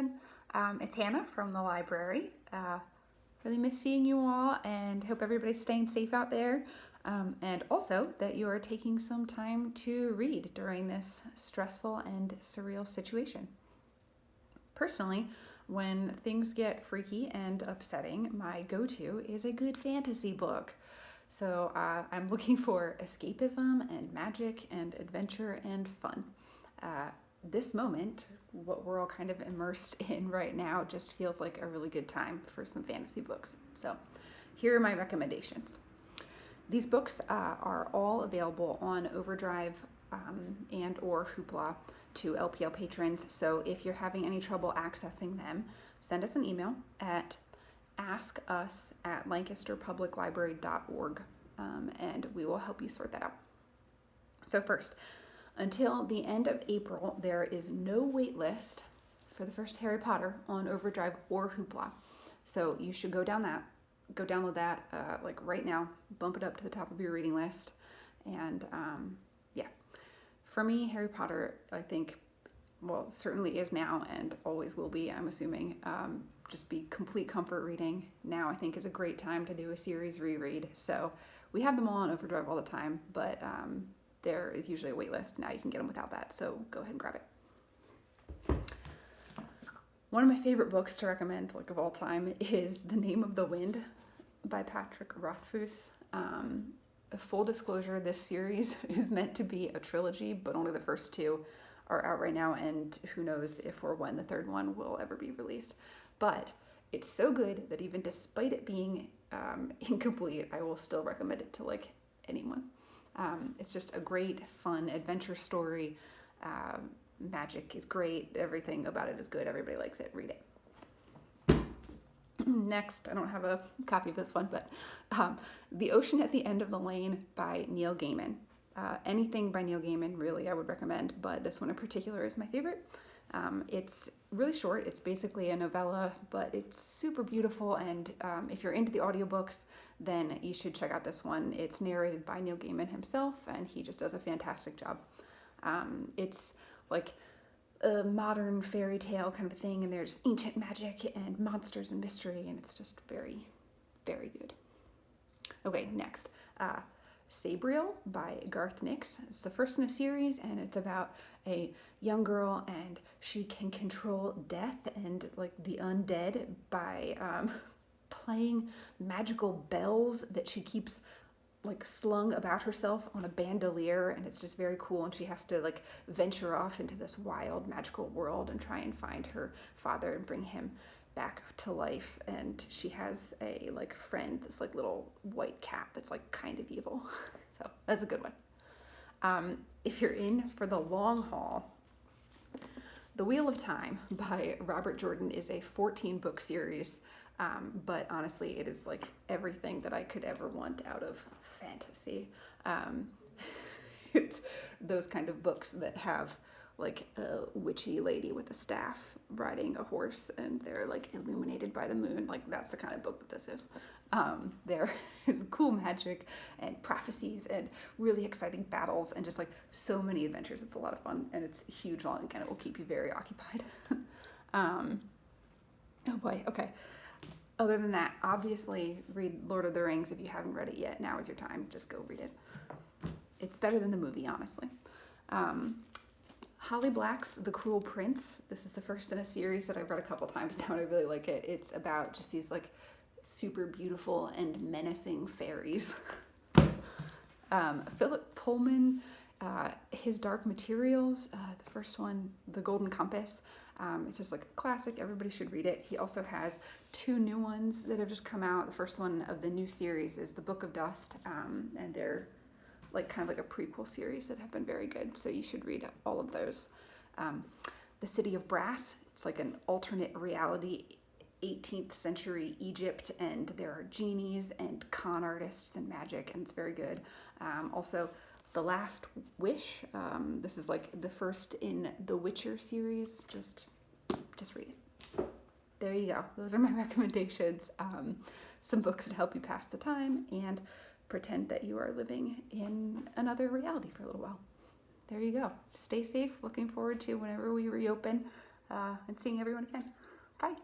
everyone. It's Hannah from the library. Really miss seeing you all and hope everybody's staying safe out there. And also that you are taking some time to read during this stressful and surreal situation. Personally, when things get freaky and upsetting, my go-to is a good fantasy book. So I'm looking for escapism and magic and adventure and fun. This moment, what we're all kind of immersed in right now, just feels like a really good time for some fantasy books. So here are my recommendations. These books are all available on Overdrive and or Hoopla to LPL patrons. So if you're having any trouble accessing them, send us an email at askus@lancasterpubliclibrary.org and we will help you sort that out. So first, until the end of April, there is no wait list for the first Harry Potter on Overdrive or Hoopla. So you should go download that like right now, bump it up to the top of your reading list. And yeah, for me, Harry Potter, I think, well, certainly is now and always will be, I'm assuming, just be complete comfort reading. Now I think is a great time to do a series reread. So we have them all on Overdrive all the time, but there is usually a wait list. Now you can get them without that, so go ahead and grab it. One of my favorite books to recommend, like of all time, is The Name of the Wind by Patrick Rothfuss. Full disclosure, this series is meant to be a trilogy, but only the first two are out right now, and who knows if or when the third one will ever be released. But it's so good that even despite it being incomplete, I will still recommend it to like anyone. It's just a great, fun adventure story. Magic is great. Everything about it is good. Everybody likes it. Read it. Next, I don't have a copy of this one, but The Ocean at the End of the Lane by Neil Gaiman. Anything by Neil Gaiman, really, I would recommend, but this one in particular is my favorite. It's really short. It's basically a novella, but it's super beautiful, and if you're into the audiobooks, then you should check out this one. It's narrated by Neil Gaiman himself, and he just does a fantastic job. It's like a modern fairy tale kind of a thing, and there's ancient magic and monsters and mystery, and it's just very, very good. Okay, next. Sabriel by Garth Nix. It's the first in a series, and it's about a young girl, and she can control death and like the undead by playing magical bells that she keeps like slung about herself on a bandolier, and it's just very cool, and she has to like venture off into this wild magical world and try and find her father and bring him back to life. And she has a like friend, this like little white cat that's like kind of evil. So that's a good one. If you're in for the long haul, The Wheel of Time by Robert Jordan is a 14-book series, but honestly it is like everything that I could ever want out of fantasy. It's those kind of books that have like a witchy lady with a staff riding a horse, and they're like illuminated by the moon. Like that's the kind of book that this is. There is cool magic and prophecies and really exciting battles and just like so many adventures. It's a lot of fun, and it's huge long, and it will keep you very occupied. Oh boy, okay. Other than that, obviously read Lord of the Rings if you haven't read it yet. Now is your time. Just go read it. It's better than the movie, honestly. Holly Black's The Cruel Prince. This is the first in a series that I've read a couple times now, and I really like it. It's about just these like super beautiful and menacing fairies. Philip Pullman, His Dark Materials, the first one, The Golden Compass. It's just like a classic. Everybody should read it. He also has two new ones that have just come out. The first one of the new series is The Book of Dust, and they're like kind of like a prequel series that have been very good. So you should read all of those. The City of Brass. It's like an alternate reality 18th century Egypt, and there are genies and con artists and magic, and it's very good. Also, The Last Wish. This is like the first in the Witcher series. Just read it. There you go. Those are my recommendations. Some books to help you pass the time and pretend that you are living in another reality for a little while. There you go. Stay safe. Looking forward to whenever we reopen. and seeing everyone again. Bye.